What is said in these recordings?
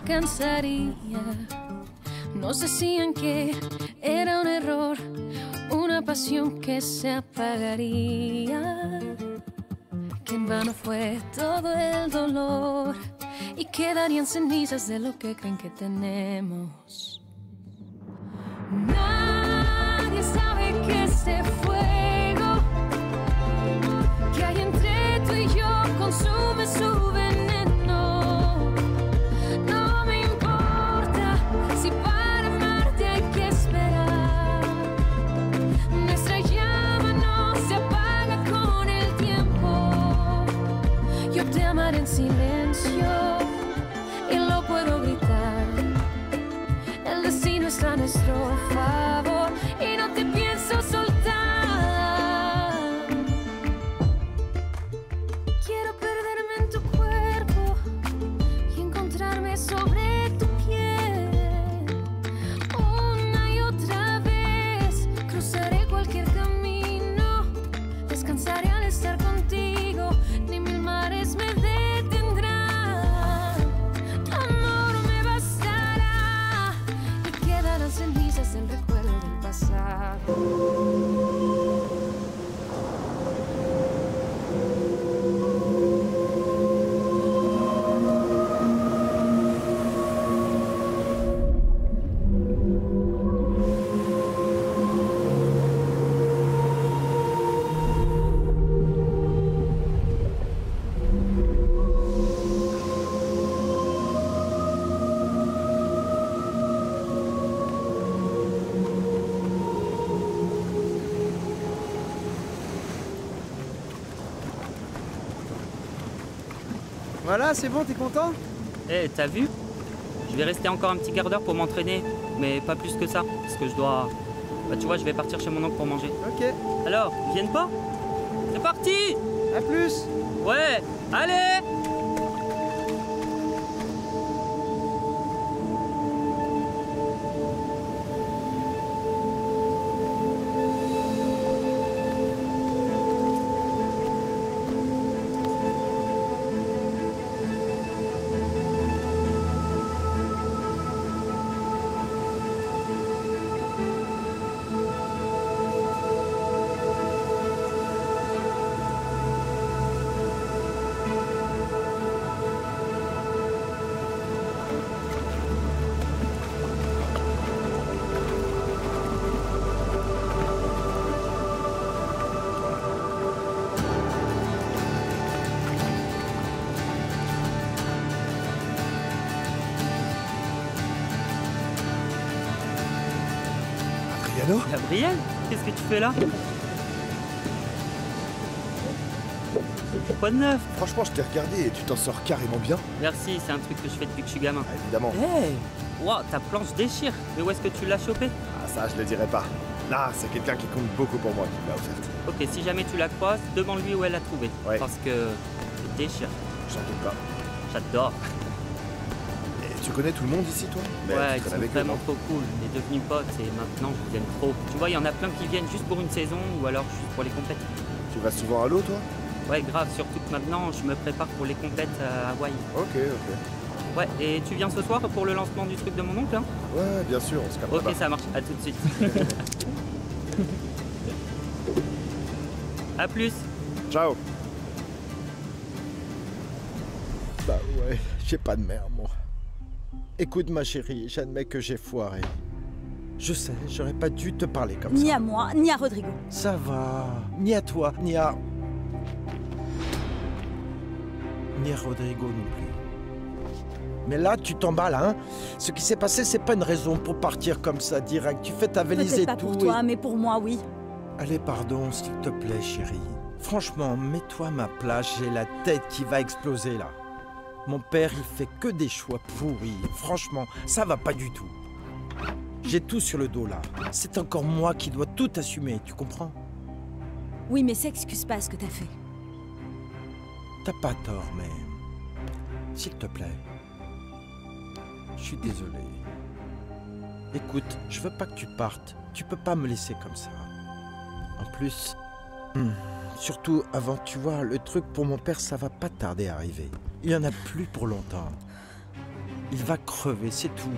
cansaría. Nos decían que era un error, una pasión que se apagaría, que en vano fue todo el dolor y quedarían cenizas de lo que creen que tenemos. Nadie sabe que ese fuego que hay entre tú y yo consume su veneno. No me importa si para amarte hay que esperar. Nuestra llama no se apaga con el tiempo. Yo te amaré en silencio y lo puedo gritar. El destino está a nuestro favor y no te pienso soltar. Quiero perderme en tu cuerpo y encontrarme sobre tu piel. Una y otra vez cruzaré cualquier camino, descansaré al estar contigo, ni mil mares me detendrán. Tu amor me bastará y quedarán cenizas del recuerdo del pasado. Voilà, c'est bon, t'es content? Eh, t'as vu? Je vais rester encore un petit quart d'heure pour m'entraîner, mais pas plus que ça, parce que je dois... Bah tu vois, je vais partir chez mon oncle pour manger. Ok. Alors, ils viennent pas? C'est parti! À plus! Ouais, allez! Gabriel, qu'est-ce que tu fais là? Quoi de neuf? Franchement, je t'ai regardé et tu t'en sors carrément bien. Merci, c'est un truc que je fais depuis que je suis gamin. Ah, évidemment. Hey! Wow, ta planche déchire. Mais où est-ce que tu l'as chopée? Ah, ça, je le dirais pas. Là, c'est quelqu'un qui compte beaucoup pour moi qui me l'a offerte. Ok, si jamais tu la croises, demande-lui où elle l'a trouvée. Ouais. Parce que elle déchire. J'en doute pas. J'adore. Et tu connais tout le monde ici, toi? Mais Ouais, tu ils traînes sont avec eux, vraiment non? trop cool. On est devenus potes et maintenant je les aime trop. Tu vois, il y en a plein qui viennent juste pour une saison ou alors juste pour les compètes. Tu vas souvent à l'eau, toi? Ouais, grave, surtout que maintenant je me prépare pour les compètes à Hawaï. Ok, ok. Ouais, et tu viens ce soir pour le lancement du truc de mon oncle, hein? Ouais, bien sûr, on se capte Ok, là-bas. ça marche. À tout de suite. À plus. Ciao. Bah ouais, j'ai pas de mère, moi. Écoute, ma chérie, j'admets que j'ai foiré. Je sais, j'aurais pas dû te parler comme ça. Ni à moi, ni à Rodrigo. Ça va. Ni à toi, ni à Rodrigo non plus. Mais là, tu t'emballes, hein? Ce qui s'est passé, c'est pas une raison pour partir comme ça, direct. Tu fais ta valise et Peut-être pas tout. pour toi, mais pour moi, oui. Allez, pardon, s'il te plaît, chérie. Franchement, mets-toi à ma place, j'ai la tête qui va exploser, là. Mon père, il fait que des choix pourris. Franchement, ça va pas du tout. J'ai tout sur le dos, là. C'est encore moi qui dois tout assumer, tu comprends? Oui, mais ça excuse pas ce que t'as fait. T'as pas tort, mais... S'il te plaît. Je suis désolé. Écoute, je veux pas que tu partes. Tu peux pas me laisser comme ça. En plus... surtout avant, tu vois, le truc pour mon père, ça va pas tarder à arriver. Il y en a plus pour longtemps. Il va crever, c'est tout.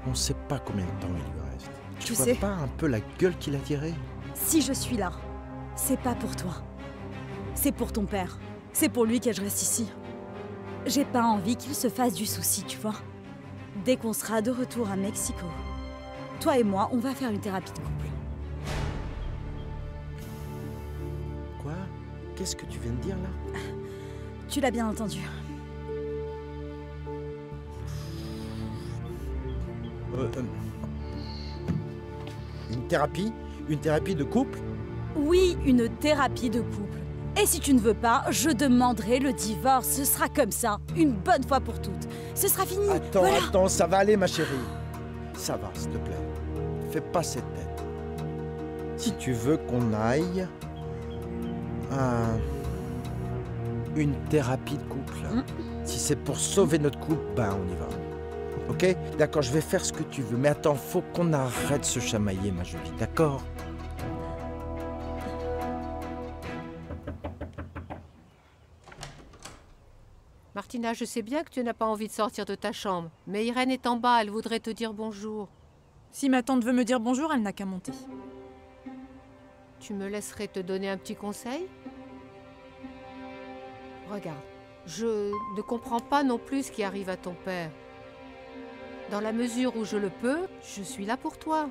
On sait pas combien de temps il lui reste. Tu vois sais- pas un peu la gueule qu'il a tirée? Si je suis là, c'est pas pour toi. C'est pour ton père. C'est pour lui que je reste ici. J'ai pas envie qu'il se fasse du souci, tu vois. Dès qu'on sera de retour à Mexico, toi et moi, on va faire une thérapie de couple. Quoi? Qu'est-ce que tu viens de dire là? Tu l'as bien entendu. Une thérapie? Une thérapie de couple? Oui, une thérapie de couple. Et si tu ne veux pas, je demanderai le divorce. Ce sera comme ça, une bonne fois pour toutes. Ce sera fini. Attends, voilà. attends, ça va aller ma chérie. Ça va, s'il te plaît. Fais pas cette tête. Si tu veux qu'on aille à une thérapie de couple, si c'est pour sauver notre couple, ben on y va. Ok? D'accord, je vais faire ce que tu veux. Mais attends, faut qu'on arrête de se chamailler, ma jolie. D'accord? Martina, je sais bien que tu n'as pas envie de sortir de ta chambre, mais Irène est en bas, elle voudrait te dire bonjour. Si ma tante veut me dire bonjour, elle n'a qu'à monter. Tu me laisserais te donner un petit conseil? Regarde, je ne comprends pas non plus ce qui arrive à ton père. Dans la mesure où je le peux, je suis là pour toi.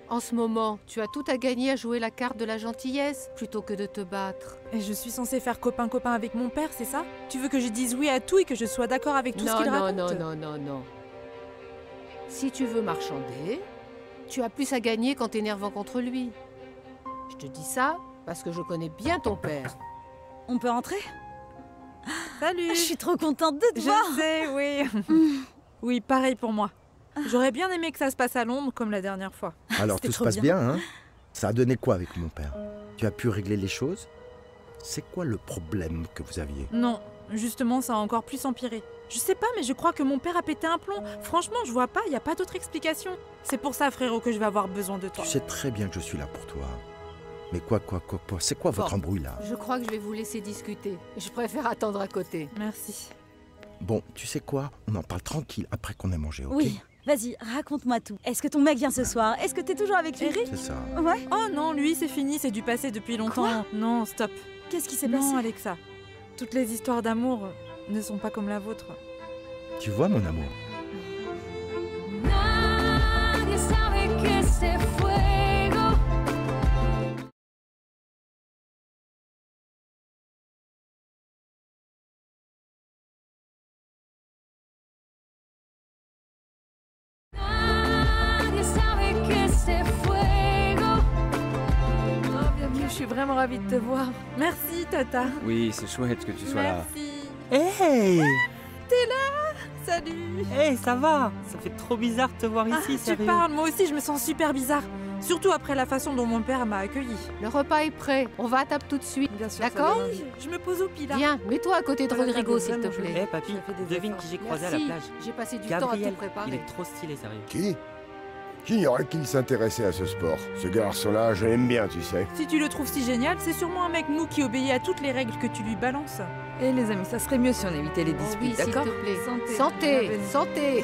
En ce moment, tu as tout à gagner à jouer la carte de la gentillesse plutôt que de te battre. Et je suis censée faire copain-copain avec mon père, c'est ça? Tu veux que je dise oui à tout et que je sois d'accord avec tout ce qu'il raconte? Non. Si tu veux marchander, tu as plus à gagner qu'en t'énervant contre lui. Je te dis ça parce que je connais bien ton père. On peut rentrer? Salut! Je suis trop contente de te Je voir. sais, oui. Oui, pareil pour moi. J'aurais bien aimé que ça se passe à Londres comme la dernière fois. Alors C'était tout se trop passe bien. bien, hein? Ça a donné quoi avec mon père? Tu as pu régler les choses? C'est quoi le problème que vous aviez? Non, justement, ça a encore plus empiré. Je sais pas, mais je crois que mon père a pété un plomb. Franchement, je vois pas, y a pas d'autre explication. C'est pour ça, frérot, que je vais avoir besoin de toi. Tu sais très bien que je suis là pour toi. Mais quoi? C'est quoi votre Bon. embrouille là? Je crois que je vais vous laisser discuter. Je préfère attendre à côté. Merci. Bon, tu sais quoi? On en parle tranquille après qu'on ait mangé, ok? Oui, vas-y, raconte-moi tout. Est-ce que ton mec vient ce soir? Est-ce que t'es toujours avec lui? C'est ça. Ouais. Oh non, lui, c'est fini, c'est du passé depuis longtemps. Non, stop. Qu'est-ce qui s'est Non, passé? Alexa. Toutes les histoires d'amour ne sont pas comme la vôtre. Tu vois, mon amour? Nadie sabe que ese fuego nadie sabe que ese fuego Oh, bienvenue, je suis vraiment ravie de te voir. Merci, Tata. Oui, c'est chouette que tu sois là. Merci. Hey! Salut. Hey, ça va? Ça fait trop bizarre de te voir ici, Tu sérieux. parles, moi aussi, je me sens super bizarre. Surtout après la façon dont mon père m'a accueilli. Le repas est prêt. On va à table tout de suite. Bien sûr. D'accord. Je me pose au pilat. Viens, mets-toi à côté de Voilà, Rodrigo, s'il te vraiment, je plaît. Eh papy, Ça fait des devine efforts. qui j'ai croisé à la Merci. plage. J'ai passé du temps à Gabriel, tout préparer. il est trop stylé, sérieux. Qui? J'ignorais qu'il s'intéressait à ce sport. Ce garçon-là, je l'aime bien, tu sais. Si tu le trouves si génial, c'est sûrement un mec mou qui obéit à toutes les règles que tu lui balances. Et les amis, ça serait mieux si on évitait les Oh disputes, oui, s'il d'accord? te plaît. Santé. Santé, Bienvenue. santé.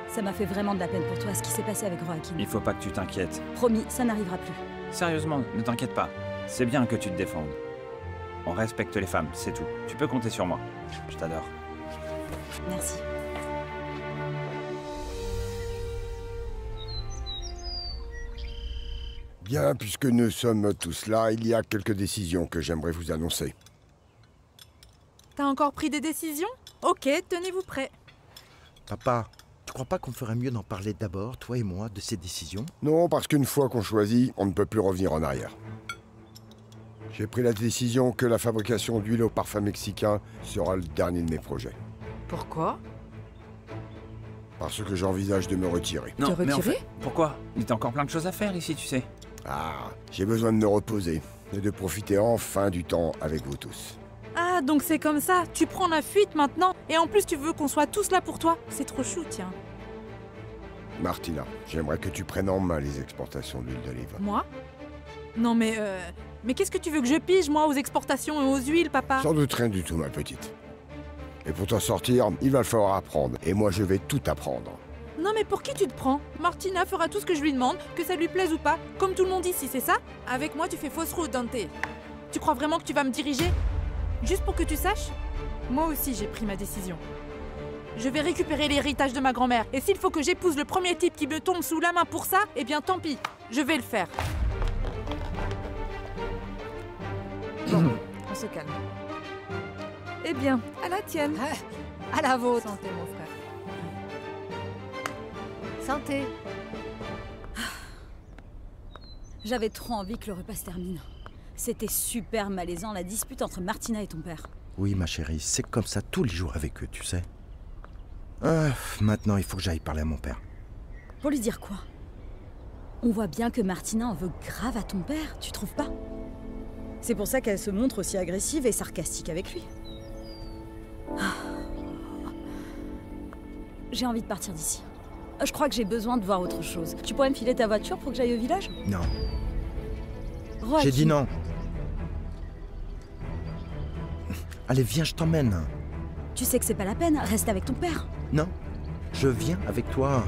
Ça m'a fait vraiment de la peine pour toi ce qui s'est passé avec Joaquin. Il faut pas que tu t'inquiètes. Promis, ça n'arrivera plus. Sérieusement, ne t'inquiète pas. C'est bien que tu te défendes. On respecte les femmes, c'est tout. Tu peux compter sur moi. Je t'adore. Merci. Bien, puisque nous sommes tous là, il y a quelques décisions que j'aimerais vous annoncer. T'as encore pris des décisions? Ok, tenez-vous prêts. Papa, tu crois pas qu'on ferait mieux d'en parler d'abord, toi et moi, de ces décisions? Non, parce qu'une fois qu'on choisit, on ne peut plus revenir en arrière. J'ai pris la décision que la fabrication d'huile au parfum mexicain sera le dernier de mes projets. Pourquoi? Parce que j'envisage de me retirer. Non, mais en retiré? fait, pourquoi? Il y a encore plein de choses à faire ici, tu sais. Ah, j'ai besoin de me reposer et de profiter enfin du temps avec vous tous. Ah, donc c'est comme ça, tu prends la fuite maintenant, et en plus tu veux qu'on soit tous là pour toi. C'est trop chou, tiens. Martina, j'aimerais que tu prennes en main les exportations d'huile d'olive. Moi? Non mais qu'est-ce que tu veux que je pige, moi, aux exportations et aux huiles, papa? Sans doute rien du tout, ma petite. Et pour t'en sortir, il va falloir apprendre. Et moi, je vais tout apprendre. Non mais pour qui tu te prends? Martina fera tout ce que je lui demande, que ça lui plaise ou pas, comme tout le monde ici, c'est ça? Avec moi tu fais fausse route, Dante. Tu crois vraiment que tu vas me diriger? Juste pour que tu saches, moi aussi j'ai pris ma décision. Je vais récupérer l'héritage de ma grand-mère, et s'il faut que j'épouse le premier type qui me tombe sous la main pour ça, eh bien tant pis, je vais le faire. Bon, on se calme. Eh bien, à la tienne. À la vôtre. Santé, mon frère. Santé. J'avais trop envie que le repas se termine. C'était super malaisant la dispute entre Martina et ton père. Oui, ma chérie, c'est comme ça tous les jours avec eux, tu sais. Maintenant, il faut que j'aille parler à mon père. Pour lui dire quoi? On voit bien que Martina en veut grave à ton père, tu trouves pas? C'est pour ça qu'elle se montre aussi agressive et sarcastique avec lui. J'ai envie de partir d'ici. Je crois que j'ai besoin de voir autre chose. Tu pourrais me filer ta voiture pour que j'aille au village? Non. Rocky. J'ai dit non. Allez, viens, je t'emmène. Tu sais que c'est pas la peine, reste avec ton père. Non, je viens avec toi.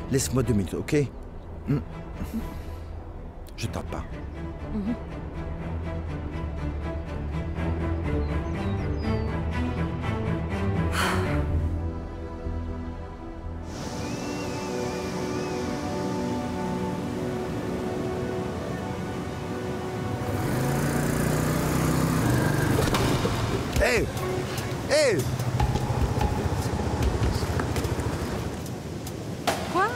Laisse-moi 2 minutes, ok? Je tarde pas. Hé! Hé! Quoi?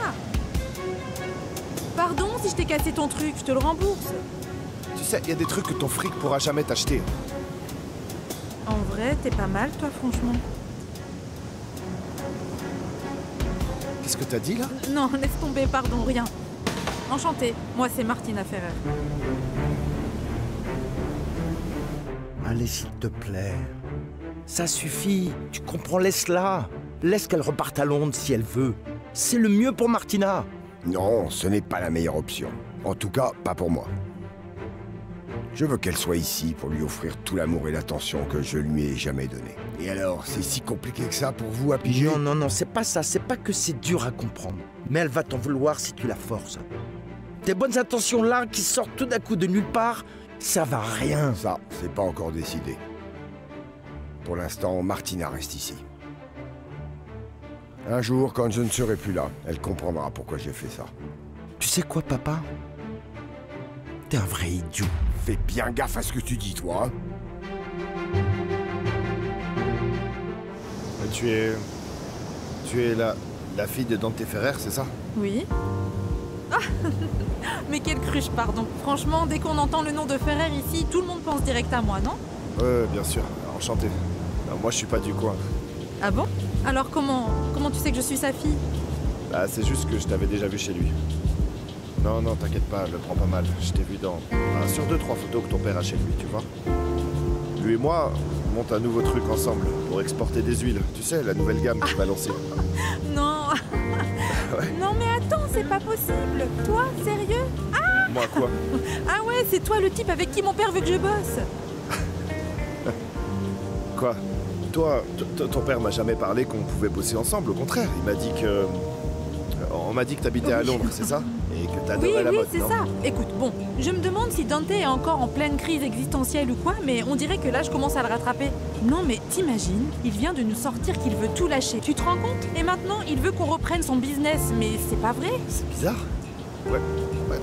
Pardon si je t'ai cassé ton truc, je te le rembourse. Tu sais, il y a des trucs que ton fric pourra jamais t'acheter. En vrai, t'es pas mal, toi, franchement. Qu'est-ce que t'as dit, là? Non, laisse tomber, pardon, rien. Enchantée, moi c'est Martina Ferrer. Allez, s'il te plaît. Ça suffit, tu comprends, laisse-la. Laisse qu'elle reparte à Londres si elle veut. C'est le mieux pour Martina. Non, ce n'est pas la meilleure option. En tout cas, pas pour moi. Je veux qu'elle soit ici pour lui offrir tout l'amour et l'attention que je lui ai jamais donné. Et alors, c'est si compliqué que ça pour vous à piger? Non, c'est pas ça. C'est pas que c'est dur à comprendre. Mais elle va t'en vouloir si tu la forces. Tes bonnes intentions là, qui sortent tout d'un coup de nulle part, ça va rien. Ça, c'est pas encore décidé. Pour l'instant, Martina reste ici. Un jour, quand je ne serai plus là, elle comprendra pourquoi j'ai fait ça. Tu sais quoi, papa? T'es un vrai idiot. Fais bien gaffe à ce que tu dis, toi. Tu es la fille de Dante Ferrer, c'est ça? Oui. Ah mais quelle cruche, pardon. Franchement, dès qu'on entend le nom de Ferrer ici, tout le monde pense direct à moi, non? Bien sûr. Enchanté. Alors, moi, je suis pas du coin. Ah bon? Alors comment tu sais que je suis sa fille? Bah, c'est juste que je t'avais déjà vu chez lui. Non, t'inquiète pas, le prends pas mal. Je t'ai vu sur 2-3 photos que ton père a chez lui, tu vois. Lui et moi, on monte un nouveau truc ensemble pour exporter des huiles. Tu sais, la nouvelle gamme qu'il va lancer. Non. Ouais. Non mais attends, c'est pas possible. Toi, sérieux? Ah! Moi quoi? Ah ouais, c'est toi le type avec qui mon père veut que je bosse. Quoi? Toi, ton père m'a jamais parlé qu'on pouvait bosser ensemble, au contraire. Il m'a dit que... On m'a dit que t'habitais à Londres, c'est ça? Et que t'adorais la mode, c'est non? ça. Écoute, bon, je me demande si Dante est encore en pleine crise existentielle ou quoi, mais on dirait que là, je commence à le rattraper. Non, mais t'imagines, il vient de nous sortir qu'il veut tout lâcher. Tu te rends compte? Et maintenant, il veut qu'on reprenne son business, mais c'est pas vrai. C'est bizarre. Ouais,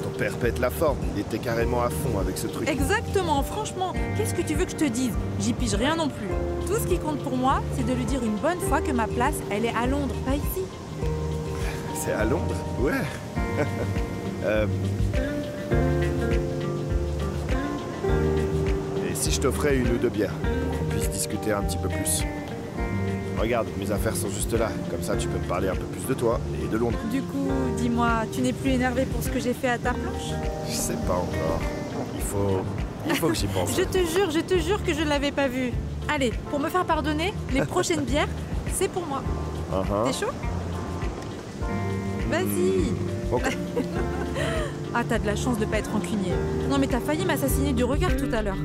ton père pète la forme. Il était carrément à fond avec ce truc. Exactement, franchement, qu'est-ce que tu veux que je te dise? J'y pige rien non plus. Tout ce qui compte pour moi, c'est de lui dire une bonne fois que ma place, elle est à Londres, pas ici. C'est à Londres? Ouais. Et si je t'offrais 1 ou 2 bières, pour qu'on puisse discuter un petit peu plus? Regarde, mes affaires sont juste là. Comme ça, tu peux me parler un peu plus de toi et de Londres. Du coup, dis-moi, tu n'es plus énervé pour ce que j'ai fait à ta planche? Je sais pas encore. Il faut que j'y pense. Je te jure que je ne l'avais pas vu. Allez, pour me faire pardonner, les prochaines bières, c'est pour moi. T'es chaud? Vas-y. Ok. Ah, t'as de la chance de pas être rancunier. Non mais t'as failli m'assassiner du regard tout à l'heure.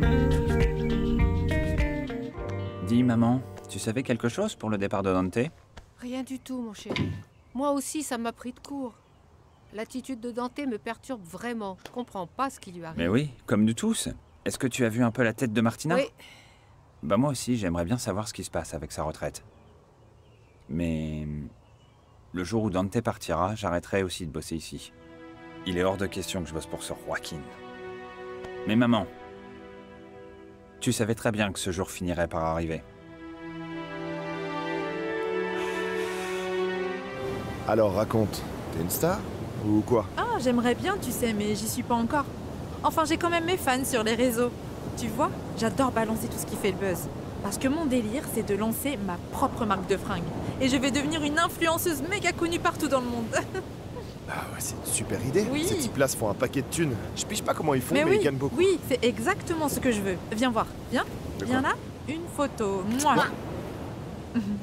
Dis, maman, tu savais quelque chose pour le départ de Dante? Rien du tout, mon chéri. Moi aussi, ça m'a pris de court. L'attitude de Dante me perturbe vraiment. Je comprends pas ce qui lui arrive. Mais oui, comme nous tous. Est-ce que tu as vu un peu la tête de Martina? Oui. Bah moi aussi, j'aimerais bien savoir ce qui se passe avec sa retraite. Mais... le jour où Dante partira, j'arrêterai aussi de bosser ici. Il est hors de question que je bosse pour ce Joaquin. Mais maman, tu savais très bien que ce jour finirait par arriver. Alors raconte, t'es une star ou quoi? Ah, j'aimerais bien, tu sais, mais j'y suis pas encore. Enfin, j'ai quand même mes fans sur les réseaux. Tu vois, j'adore balancer tout ce qui fait le buzz. Parce que mon délire, c'est de lancer ma propre marque de fringues. Et je vais devenir une influenceuse méga connue partout dans le monde. Ah ouais, c'est une super idée. Oui. Ces types-là se font un paquet de thunes. Je piche pas comment ils font, mais oui, ils gagnent beaucoup. oui, c'est exactement ce que je veux. Viens voir, viens. De Viens quoi? là, une photo. Mouah.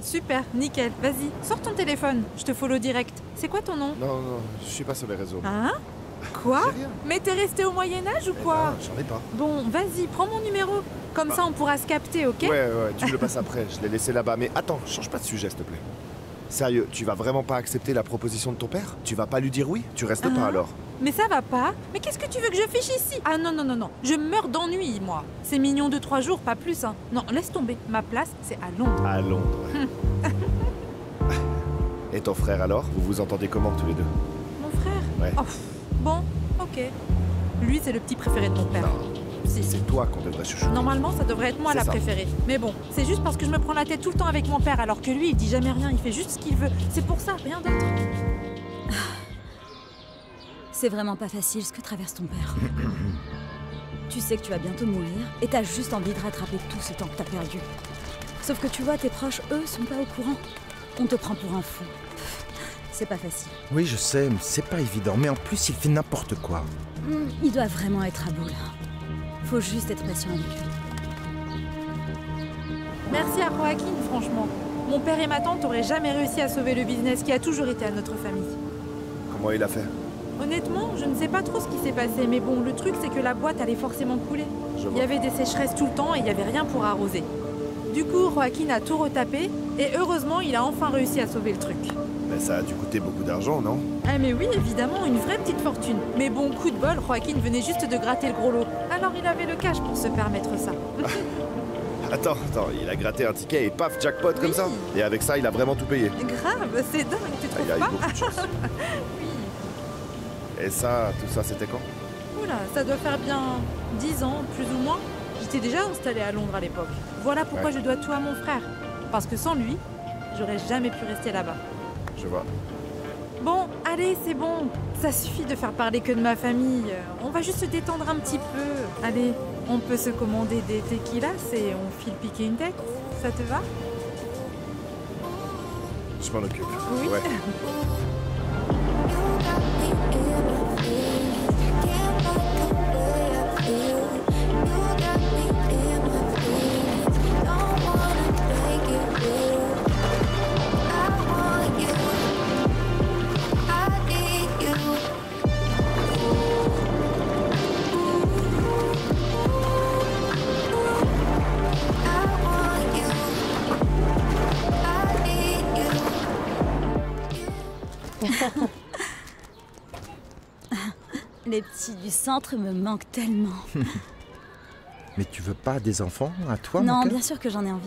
Super, nickel. Vas-y, sors ton téléphone. Je te follow direct. C'est quoi ton nom? Non, non, je suis pas sur les réseaux. Hein? Quoi? J'ai rien. Mais t'es resté au Moyen-Âge ou Eh quoi? ben, j'en ai pas. Bon, vas-y, prends mon numéro. Comme ça, on pourra se capter, ok? Ouais, tu me le passes après. Je l'ai laissé là-bas. Mais attends, change pas de sujet, s'il te plaît. Sérieux, tu vas vraiment pas accepter la proposition de ton père? Tu vas pas lui dire oui? Tu restes pas alors? Mais ça va pas. Mais qu'est-ce que tu veux que je fiche ici? Ah non, non, non, non. Je meurs d'ennui, moi. C'est mignon de 3 jours, pas plus, hein. Non, laisse tomber. Ma place, c'est à Londres. À Londres. Et ton frère alors? Vous vous entendez comment tous les deux? Mon frère? Ouais. Oh, pff, bon, ok. Lui, c'est le petit préféré de mon père. Si. C'est toi qu'on devrait chouchouter. Normalement, ça devrait être moi C'est la ça. préférée. Mais bon, c'est juste parce que je me prends la tête tout le temps avec mon père, alors que lui, il dit jamais rien, il fait juste ce qu'il veut. C'est pour ça, rien d'autre. C'est vraiment pas facile ce que traverse ton père. Tu sais que tu vas bientôt mourir et t'as juste envie de rattraper tout ce temps que t'as perdu. Sauf que tu vois, tes proches, eux, sont pas au courant. On te prend pour un fou. C'est pas facile. Oui, je sais, mais c'est pas évident. Mais en plus, il fait n'importe quoi. Il doit vraiment être à bout, là. Faut juste être patient avec lui. Merci à Joaquin, franchement. Mon père et ma tante auraient jamais réussi à sauver le business qui a toujours été à notre famille. Comment il a fait? Honnêtement, je ne sais pas trop ce qui s'est passé, mais bon, le truc c'est que la boîte allait forcément couler. Il y avait des sécheresses tout le temps et il n'y avait rien pour arroser. Du coup, Joaquin a tout retapé et heureusement, il a enfin réussi à sauver le truc. Mais ça a dû coûter beaucoup d'argent, non? Ah mais oui, évidemment, une vraie petite fortune. Mais bon, coup de bol, Joaquin venait juste de gratter le gros lot. Alors il avait le cash pour se permettre ça. Attends, il a gratté un ticket et paf, jackpot comme ça. Et avec ça, il a vraiment tout payé. Grave, c'est dingue, tu trouves Il a eu pas? beaucoup de chance. Et ça, tout ça, c'était quand? Oula, ça doit faire bien 10 ans, plus ou moins. J'étais déjà installée à Londres à l'époque. Voilà pourquoi je dois tout à mon frère. Parce que sans lui, j'aurais jamais pu rester là-bas. Je vois. Bon, allez, c'est bon. Ça suffit de faire parler que de ma famille. On va juste se détendre un petit peu. Allez, on peut se commander des tequilas et on file piquer une tête. Ça te va? Je m'en occupe. Oui. Ouais. Les petits du centre me manquent tellement. Mais tu veux pas des enfants, à toi, mon Non, cœur? bien sûr que j'en ai envie.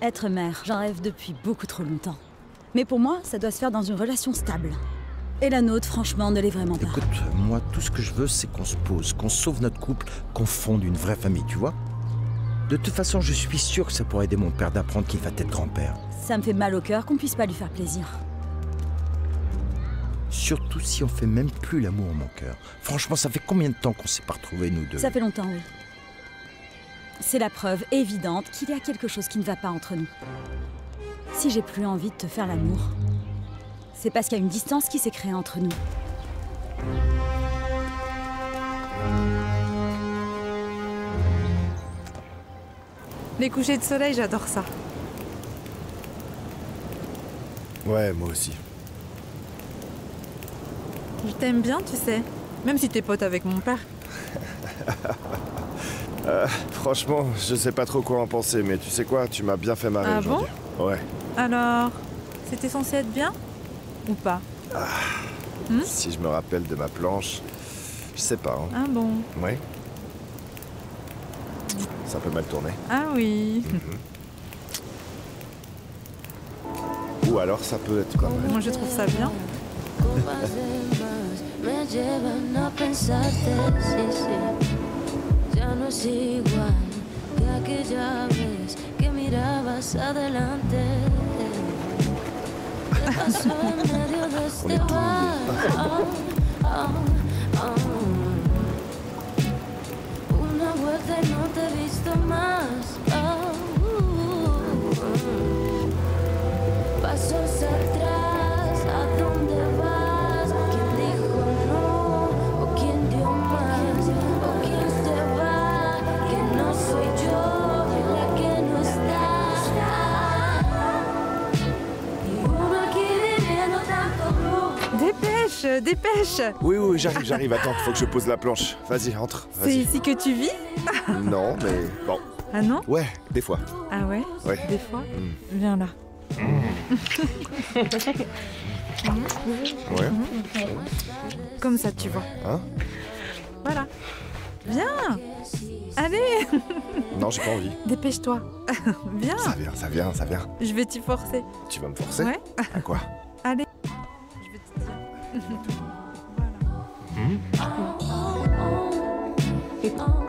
Être mère, j'en rêve depuis beaucoup trop longtemps. Mais pour moi, ça doit se faire dans une relation stable. Et la nôtre, franchement, ne l'est vraiment pas. Écoute, moi, tout ce que je veux, c'est qu'on se pose, qu'on sauve notre couple, qu'on fonde une vraie famille, tu vois? De toute façon, je suis sûr que ça pourrait aider mon père d'apprendre qu'il va être grand-père. Ça me fait mal au cœur qu'on puisse pas lui faire plaisir. Surtout si on fait même plus l'amour, mon cœur. Franchement, ça fait combien de temps qu'on s'est pas retrouvés, nous deux? Ça fait longtemps, oui. C'est la preuve évidente qu'il y a quelque chose qui ne va pas entre nous. Si j'ai plus envie de te faire l'amour, c'est parce qu'il y a une distance qui s'est créée entre nous. Les couchers de soleil, j'adore ça. Ouais, moi aussi. Je t'aime bien, tu sais. Même si t'es pote avec mon père. Franchement, je sais pas trop quoi en penser, mais tu sais quoi, tu m'as bien fait marrer Ah aujourd'hui. Ouais. Alors, c'était censé être bien? Ou pas? Si je me rappelle de ma planche, je sais pas. Hein. Ah bon? Ouais. Ça peut mal tourner. Ah oui. Ou alors ça peut être pas mal. Moi je trouve ça bien. Copas de más me llevan a pensarte, sí, sí. Ya no es igual que aquella vez que mirabas adelante. ¿Qué pasó en medio de este bar? Una vuelta y no te he visto más. Pasos atrás, ¿a dónde vas? ¿Quién dijo no? ¿O quién dio más? ¿O quién se va? Que no soy yo la que no está. Y uno aquí viviendo tanto blue. Dépêche, dépêche. Oui, j'arrive, attends, faut que je pose la planche. Vas-y, entre, C'est vas-y. ici que tu vis? Non, mais bon. Ah non? Ouais, des fois. Ah ouais? Ouais. Des fois? Viens là. Ouais. Comme ça, tu vois. Hein? Voilà. Viens. Allez. Non, j'ai pas envie. Dépêche-toi. Viens. Ça vient, ça vient, ça vient. Je vais t'y forcer. Tu vas me forcer? Ouais. À quoi? Allez. Je vais te dire. Oh,